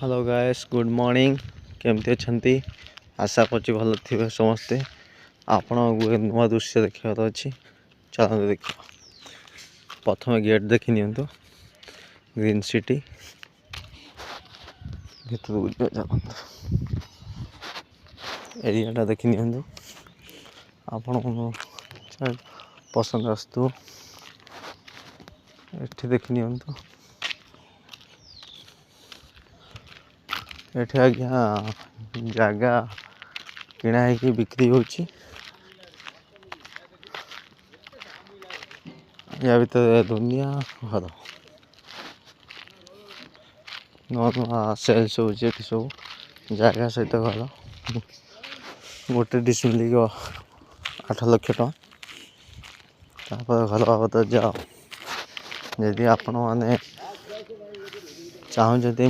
Hello guys, good morning. केमती अच्छी? आशा कर भल थे समस्ते। आपण नुआ दृश्य देखार अच्छी, चलते देखा। प्रथम गेट देखी नियंतु, ग्रीन सिटी एरिया देखी नियंतु। आपण पसंद आसतु एठी देखी नियंतु। एठी आज्ञा जगह किଣା है बिक्री होची। या भीतर दुनिया घर नुआ सेल्स हो सब जगह सहित घर गोटे डिसमिल 8 लाख टका घर बाबद जाओ। यदि आपण मैंने चाहते